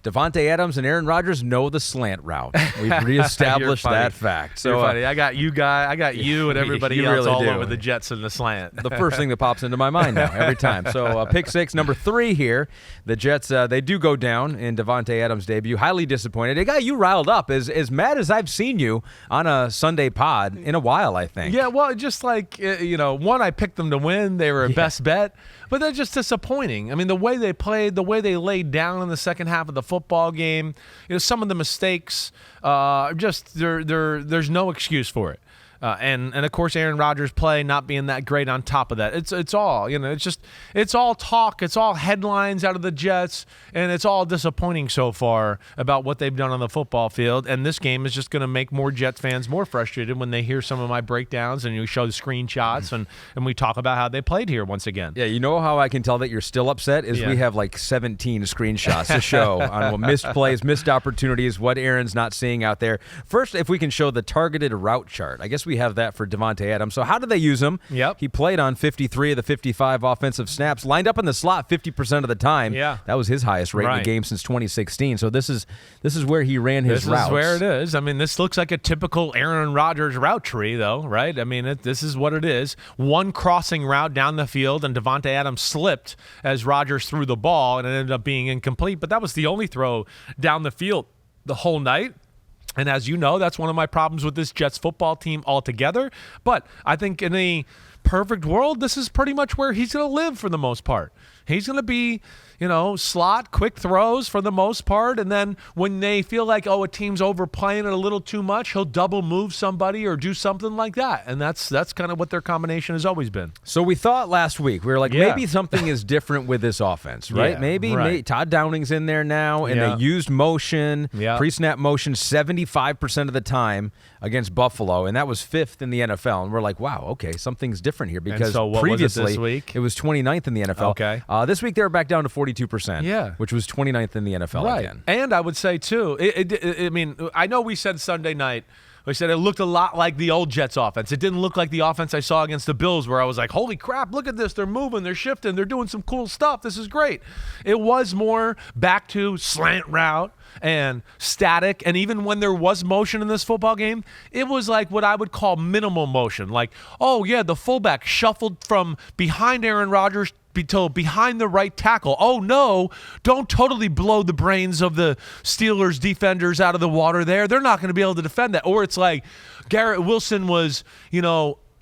Davante Adams and Aaron Rodgers know the slant route. We've reestablished that fact. So funny. I got you and everybody else really all over the Jets in the slant. The first thing that pops into my mind now every time. So pick six, number 3 here. The Jets, they do go down in Davante Adams' debut. Highly disappointed. It got you riled up. As mad as I've seen you on a Sunday pod in a while, I think. Yeah, well, just like, one, I picked them to win. They were a best bet. But they're just disappointing. I mean, the way they played, the way they laid down in the second half of the football game, some of the mistakes, there's no excuse for it. And of course Aaron Rodgers' play not being that great on top of that. It's all, it's all talk, it's all headlines out of the Jets, and it's all disappointing so far about what they've done on the football field. And this game is just going to make more Jets fans more frustrated when they hear some of my breakdowns and you show the screenshots and we talk about how they played here once again. Yeah, you know how I can tell that you're still upset is we have like 17 screenshots to show on what missed plays, missed opportunities, what Aaron's not seeing out there. First, if we can show the targeted route chart. I guess we have that for Davante Adams. So how did they use him? Yep. He played on 53 of the 55 offensive snaps, lined up in the slot 50% of the time. Yeah. That was his highest rate in the game since 2016. So this is where he ran his routes. This is where it is. I mean, this looks like a typical Aaron Rodgers route tree, though, right? I mean, this is what it is. One crossing route down the field, and Davante Adams slipped as Rodgers threw the ball, and it ended up being incomplete. But that was the only throw down the field the whole night. And as you know, that's one of my problems with this Jets football team altogether. But I think in a perfect world, this is pretty much where he's going to live for the most part. He's going to be, slot, quick throws for the most part. And then when they feel like, a team's overplaying it a little too much, he'll double move somebody or do something like that. And that's kind of what their combination has always been. So we thought last week, we were like, maybe something is different with this offense, right? Yeah, maybe Todd Downing's in there now, and they used motion, pre-snap motion 75% of the time against Buffalo, and that was 5th in the NFL. And we're like, wow, okay, something's different here because previously was it this week? It was 29th in the NFL. Okay. This week they were back down to 42%, which was 29th in the NFL again. And I would say, too, I know we said Sunday night, we said it looked a lot like the old Jets offense. It didn't look like the offense I saw against the Bills where I was like, holy crap, look at this. They're moving, they're shifting, they're doing some cool stuff. This is great. It was more back to slant route and static. And even when there was motion in this football game, it was like what I would call minimal motion. Like, the fullback shuffled from behind Aaron Rodgers till behind the right tackle. Oh, no, don't totally blow the brains of the Steelers defenders out of the water there. They're not going to be able to defend that. Or it's like Garrett Wilson was,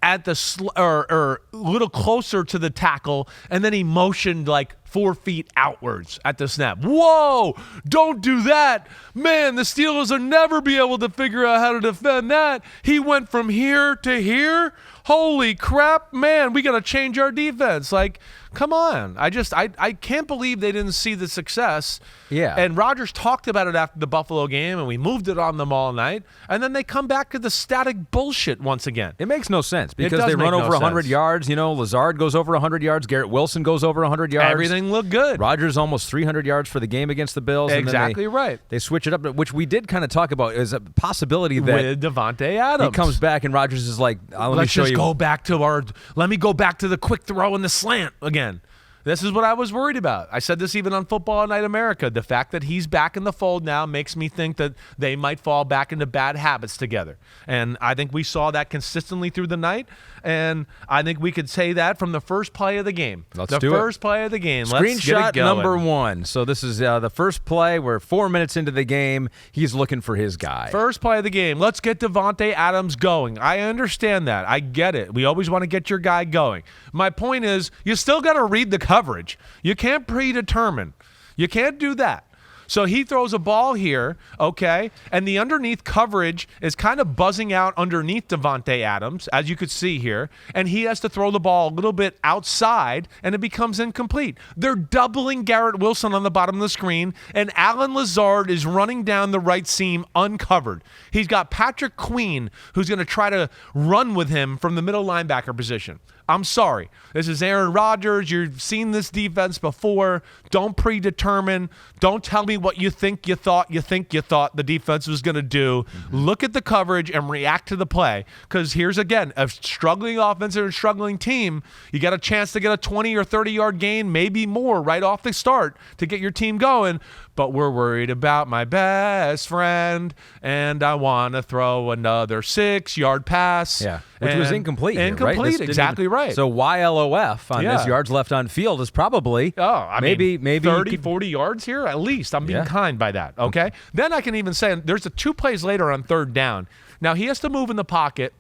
at the or a little closer to the tackle, and then he motioned like 4 feet outwards at the snap. Whoa, don't do that. Man, the Steelers will never be able to figure out how to defend that. He went from here to here. Holy crap, man, we got to change our defense. Like, come on. I can't believe they didn't see the success. Yeah. And Rodgers talked about it after the Buffalo game, and we moved it on them all night. And then they come back to the static bullshit once again. It makes no sense because they run over 100 yards. Lazard goes over 100 yards. Garrett Wilson goes over 100 yards. Everything looked good. Rodgers almost 300 yards for the game against the Bills. Exactly right. They switch it up, which we did kind of talk about as a possibility that with Davante Adams. He comes back and Rodgers is like, let me go back to the quick throw and the slant again. This is what I was worried about. I said this even on Football Night America. The fact that he's back in the fold now makes me think that they might fall back into bad habits together. And I think we saw that consistently through the night. And I think we could say that from the first play of the game. Let's do it. The first play of the game. Screenshot number 1. So this is the first play. We're 4 minutes into the game. He's looking for his guy. First play of the game. Let's get Davante Adams going. I understand that. I get it. We always want to get your guy going. My point is, you still got to read the coverage. You can't predetermine. You can't do that. So he throws a ball here, okay, and the underneath coverage is kind of buzzing out underneath Davante Adams, as you could see here, and he has to throw the ball a little bit outside, and it becomes incomplete. They're doubling Garrett Wilson on the bottom of the screen, and Alan Lazard is running down the right seam uncovered. He's got Patrick Queen, who's going to try to run with him from the middle linebacker position. I'm sorry. This is Aaron Rodgers. You've seen this defense before. Don't predetermine. Don't tell me what you think you thought the defense was going to do. Look at the coverage and react to the play. Because here's, again, a struggling offense and a struggling team. You got a chance to get a 20 or 30-yard gain, maybe more, right off the start to get your team going. But we're worried about my best friend, and I want to throw another 6-yard pass. Yeah, which was incomplete. Incomplete, right? exactly right. So YLOF on this yards left on field is probably maybe 30, 40 yards here at least. I'm being kind by that, okay? Then I can even say there's 2 plays later on third down. Now, he has to move in the pocket.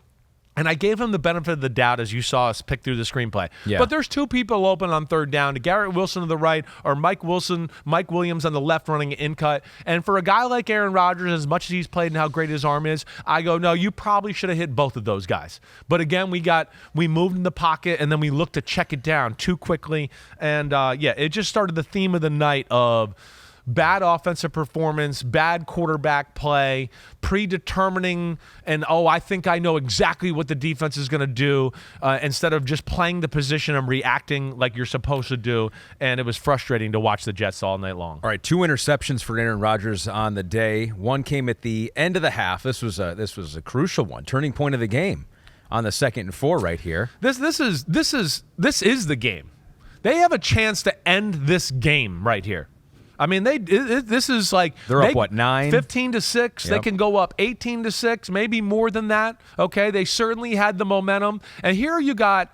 And I gave him the benefit of the doubt as you saw us pick through the screenplay. Yeah. But there's 2 people open on third down, to Garrett Wilson to the right or Mike Williams on the left running an in cut. And for a guy like Aaron Rodgers, as much as he's played and how great his arm is, I go, no, you probably should have hit both of those guys. But again, we moved in the pocket and then we looked to check it down too quickly. And it just started the theme of the night of bad offensive performance, bad quarterback play, predetermining, and I think I know exactly what the defense is going to do instead of just playing the position and reacting like you're supposed to do. And it was frustrating to watch the Jets all night long. All right, 2 interceptions for Aaron Rodgers on the day. One came at the end of the half. This was a crucial one, turning point of the game on the 2nd and 4 right here. This is the game. They have a chance to end this game right here. I mean, this is like they're up what, 9? 15-6. Yep. They can go up 18-6, maybe more than that. Okay, they certainly had the momentum. And here you got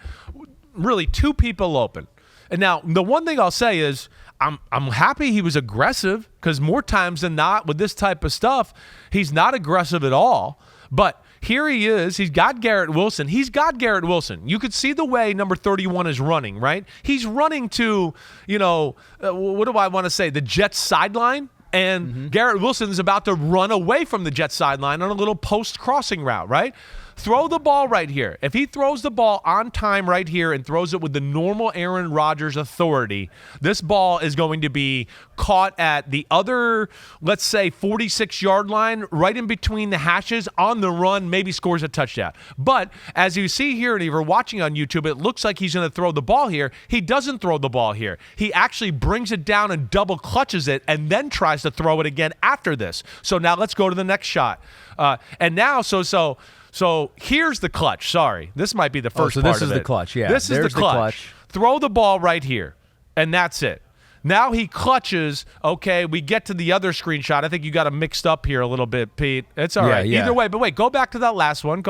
really 2 people open. And now the one thing I'll say is I'm happy he was aggressive, because more times than not with this type of stuff, he's not aggressive at all. But here he is. He's got Garrett Wilson. You could see the way number 31 is running, right? He's running to, what do I want to say, the Jets sideline. And Garrett Wilson is about to run away from the Jets sideline on a little post crossing route, right? Throw the ball right here. If he throws the ball on time right here and throws it with the normal Aaron Rodgers authority, this ball is going to be caught at the other, let's say, 46-yard line, right in between the hashes, on the run, maybe scores a touchdown. But as you see here, and if you're watching on YouTube, it looks like he's going to throw the ball here. He doesn't throw the ball here. He actually brings it down and double clutches it and then tries to throw it again after this. So now let's go to the next shot. And now, So here's the clutch. Sorry, this might be the first part of it. So this is the clutch, yeah. This is the clutch. Throw the ball right here, and that's it. Now he clutches. Okay, we get to the other screenshot. I think you got it mixed up here a little bit, Pete. It's all right. Yeah. Either way, but wait, go back to that last one.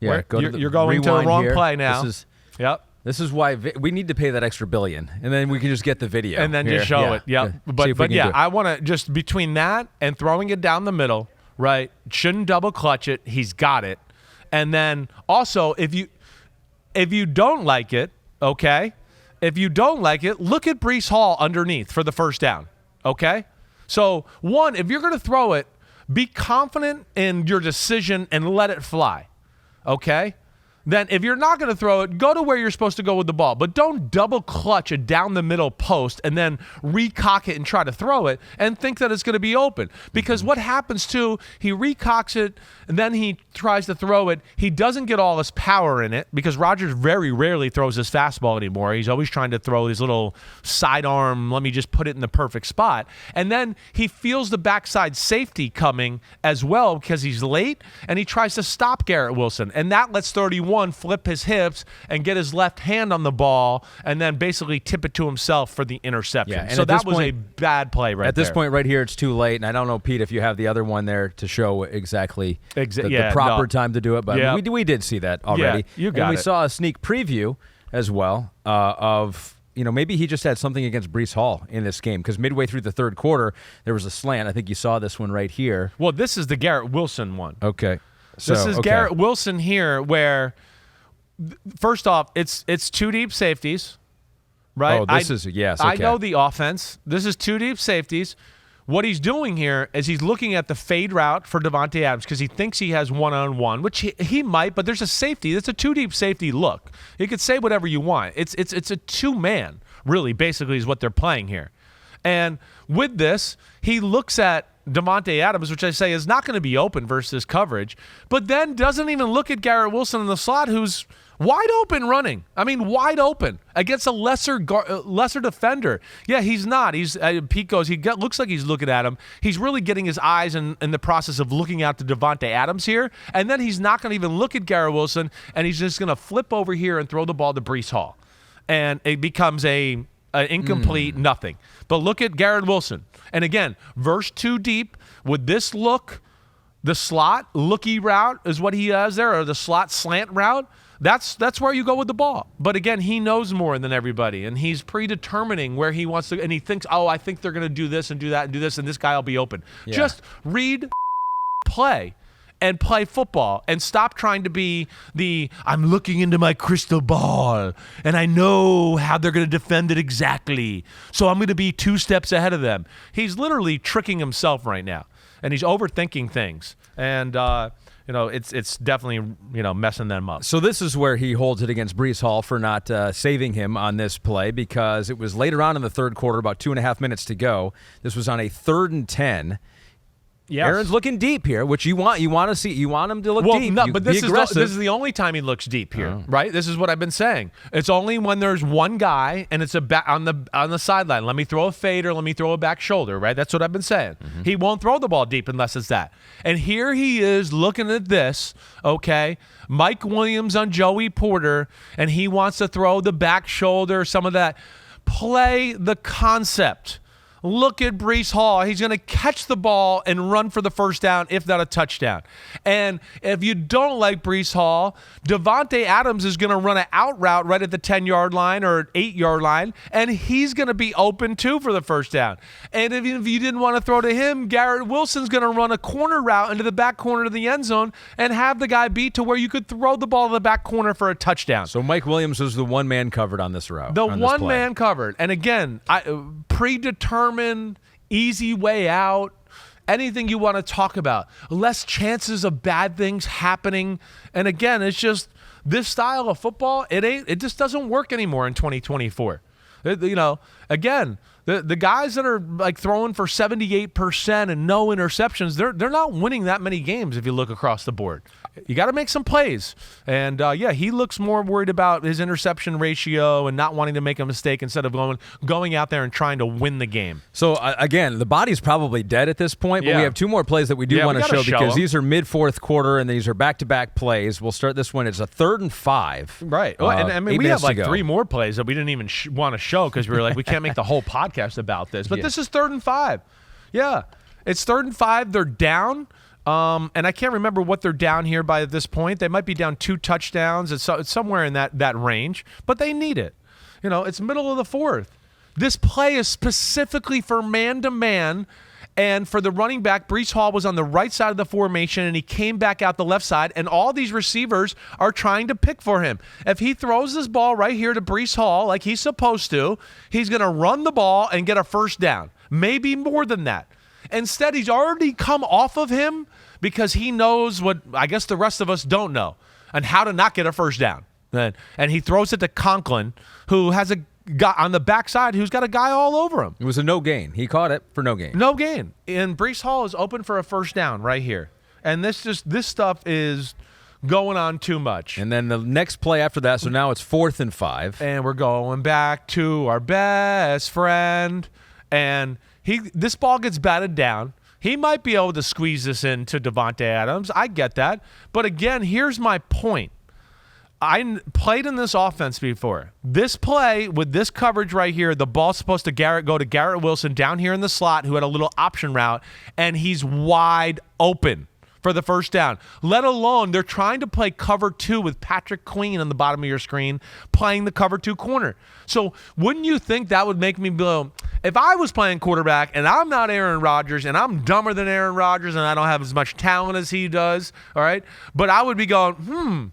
Yeah, you're going to the wrong here. play now. This is why we need to pay that extra $1 billion, and then we can just get the video. And then here. just show it. Yep. But I want to just between that and throwing it down the middle, right? Shouldn't double clutch it. He's got it. And then also, if you don't like it, okay? If you don't like it, look at Breece Hall underneath for the first down, okay? So, one, if you're going to throw it, be confident in your decision and let it fly, okay? Then if you're not going to throw it, go to where you're supposed to go with the ball. But don't double clutch it down the middle post and then recock it and try to throw it and think that it's going to be open. Because what happens too, he recocks it and then he tries to throw it. He doesn't get all his power in it because Rodgers very rarely throws his fastball anymore. He's always trying to throw his little sidearm, let me just put it in the perfect spot. And then he feels the backside safety coming as well because he's late and he tries to stop Garrett Wilson. And that lets 31 flip his hips and get his left hand on the ball and then basically tip it to himself for the interception. Yeah, so that was a bad play right there. At this point right here, it's too late. And I don't know, Pete, if you have the other one there to show exactly the proper time to do it. But we did see that already. Yeah, you got and we saw a sneak preview as well of, maybe he just had something against Breece Hall in this game because midway through the third quarter, there was a slant. I think you saw this one right here. Well, this is the Garrett Wilson one. Okay. This is Garrett Wilson here where – first off, it's two deep safeties, right? Oh, this is, yes, okay. I know the offense. This is two deep safeties. What he's doing here is he's looking at the fade route for Davante Adams because he thinks he has one-on-one, which he might, but there's a safety. It's a two deep safety look. You could say whatever you want. It's a two-man, really, basically, is what they're playing here. And with this, he looks at Davante Adams, which I say is not going to be open versus coverage, but then doesn't even look at Garrett Wilson in the slot, who's Wide open running. I mean, wide open against a lesser defender. Yeah, he's not. Pete goes, looks like he's looking at him. He's really getting his eyes in the process of looking out to Davante Adams here. And then he's not going to even look at Garrett Wilson, and he's just going to flip over here and throw the ball to Breece Hall. And it becomes an incomplete nothing. But look at Garrett Wilson. And again, verse 2 deep with this look, the slot looky route is what he has there, or the slot slant route. That's where you go with the ball. But again, he knows more than everybody, and he's predetermining where he wants to, and he thinks, oh, I think they're going to do this and do that and do this, and this guy will be open. Yeah. Just read, play, and play football, and stop trying to be I'm looking into my crystal ball, and I know how they're going to defend it exactly, so I'm going to be 2 steps ahead of them. He's literally tricking himself right now, and he's overthinking things, and it's definitely, messing them up. So this is where he holds it against Breece Hall for not saving him on this play, because it was later on in the third quarter, about 2.5 minutes to go. This was on a 3rd and 10. Yes. Aaron's looking deep here, which you want to see. You want him to look deep. No, but this is the only time he looks deep here, right? This is what I've been saying. It's only when there's one guy and it's on the sideline. Let me throw a fade or let me throw a back shoulder, right? That's what I've been saying. Mm-hmm. He won't throw the ball deep unless it's that. And here he is looking at this, okay? Mike Williams on Joey Porter, and he wants to throw the back shoulder, some of that. Play the concept. Look at Breece Hall. He's going to catch the ball and run for the first down, if not a touchdown. And if you don't like Breece Hall, Davante Adams is going to run an out route right at the 10-yard line or 8-yard line, and he's going to be open too for the first down. And if you didn't want to throw to him, Garrett Wilson's going to run a corner route into the back corner of the end zone and have the guy beat to where you could throw the ball to the back corner for a touchdown. So Mike Williams was the one man covered on this route. The one man covered. And again, predetermined, easy way out, anything you want to talk about, less chances of bad things happening. And again, it's just this style of football, it just doesn't work anymore in 2024. Again, the guys that are like throwing for 78% and no interceptions, they're not winning that many games if you look across the board. You got to make some plays. And, he looks more worried about his interception ratio and not wanting to make a mistake instead of going out there and trying to win the game. So, again, the body's probably dead at this point, but we have 2 more plays that we do want to show because these are mid-4th quarter and these are back-to-back plays. We'll start this one. It's a 3rd and 5. Right. We have like 3 more plays that we didn't even want to show because we were like, we can't make the whole podcast about this. But this is 3rd and 5. Yeah. It's 3rd and 5. They're down. And I can't remember what they're down here by this point. They might be down 2 touchdowns. It's somewhere in that range, but they need it. It's middle of the 4th. This play is specifically for man-to-man, and for the running back, Breece Hall was on the right side of the formation, and he came back out the left side, and all these receivers are trying to pick for him. If he throws this ball right here to Breece Hall like he's supposed to, he's going to run the ball and get a first down, maybe more than that. Instead, he's already come off of him because he knows what I guess the rest of us don't know and how to not get a first down. And he throws it to Conklin, who has a guy on the backside who's got a guy all over him. It was a no gain. He caught it for no gain. No gain. And Breece Hall is open for a first down right here. And this stuff is going on too much. And then the next play after that, so now it's 4th and 5. And we're going back to our best friend. And this ball gets batted down. He might be able to squeeze this into Davante Adams. I get that. But again, here's my point. I played in this offense before. This play with this coverage right here, the ball's supposed to go to Garrett Wilson down here in the slot who had a little option route, and he's wide open for the first down. Let alone they're trying to play cover 2 with Patrick Queen on the bottom of your screen playing the cover 2 corner. So wouldn't you think that would make me go, if I was playing quarterback and I'm not Aaron Rodgers and I'm dumber than Aaron Rodgers and I don't have as much talent as he does, all right, but I would be going,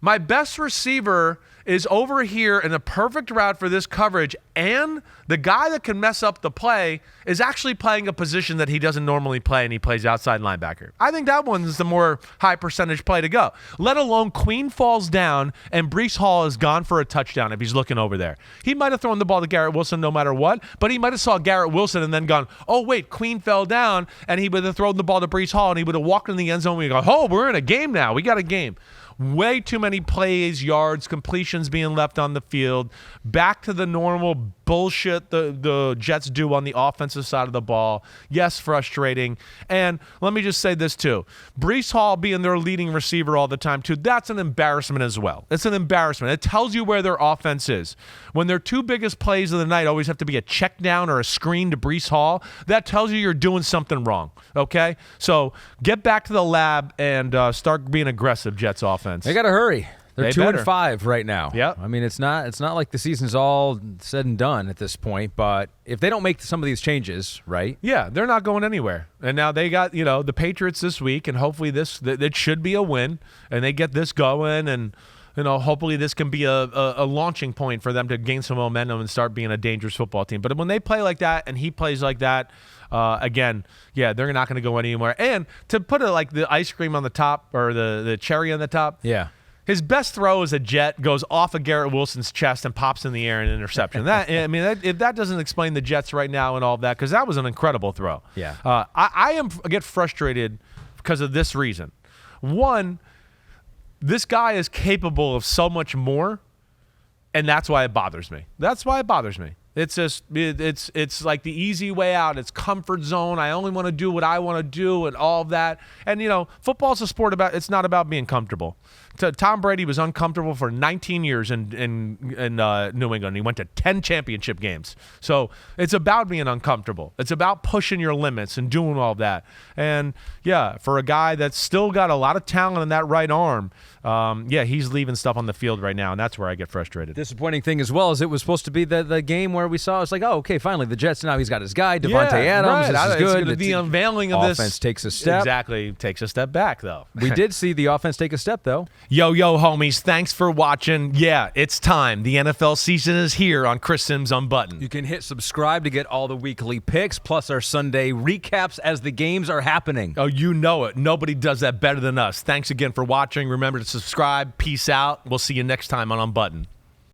my best receiver is over here in the perfect route for this coverage, and the guy that can mess up the play is actually playing a position that he doesn't normally play, and he plays outside linebacker. I think that one's the more high percentage play to go. Let alone Queen falls down, and Breece Hall is gone for a touchdown if he's looking over there. He might have thrown the ball to Garrett Wilson no matter what, but he might have saw Garrett Wilson and then gone, oh, wait, Queen fell down, and he would have thrown the ball to Breece Hall, and he would have walked in the end zone, and we go, oh, we're in a game now. We got a game. Way too many plays, yards, completions being left on the field. Back to the normal bullshit the Jets do on the offensive side of the ball. Yes, frustrating. And let me just say this too. Breece Hall being their leading receiver all the time too, that's an embarrassment as well. It's an embarrassment. It tells you where their offense is. When their two biggest plays of the night always have to be a check down or a screen to Breece Hall, that tells you you're doing something wrong, okay? So get back to the lab and start being aggressive, Jets offense. They got to hurry. They're They 2-5 right now. Yep. I mean, it's not like the season's all said and done at this point, but if they don't make some of these changes, right? Yeah, they're not going anywhere. And now they got, the Patriots this week, and hopefully it should be a win, and they get this going, and hopefully this can be a launching point for them to gain some momentum and start being a dangerous football team. But when they play like that and he plays like that, again, yeah, they're not going to go anywhere. And to put it like the ice cream on the top or the cherry on the top, yeah. His best throw is a jet, goes off of Garrett Wilson's chest and pops in the air in an interception. If that doesn't explain the Jets right now and all of that, because that was an incredible throw. Yeah. I get frustrated because of this reason. One, this guy is capable of so much more, and that's why it bothers me. It's just it's like the easy way out. It's comfort zone. I only want to do what I want to do and all of that. And football's a sport it's not about being comfortable. Tom Brady was uncomfortable for 19 years in New England. He went to 10 championship games. So it's about being uncomfortable. It's about pushing your limits and doing all that. And yeah, for a guy that's still got a lot of talent in that right arm, he's leaving stuff on the field right now, and that's where I get frustrated. Disappointing thing as well is it was supposed to be the game where we saw it's like, oh, okay, finally the Jets, now he's got his guy, Davante Adams. Right. This is good. The unveiling of this offense takes a step. Exactly, takes a step back though. We did see the offense take a step though. Yo, homies, thanks for watching. Yeah, it's time. The NFL season is here on Chris Simms Unbuttoned. You can hit subscribe to get all the weekly picks, plus our Sunday recaps as the games are happening. Oh, you know it. Nobody does that better than us. Thanks again for watching. Remember to subscribe. Peace out. We'll see you next time on Unbuttoned.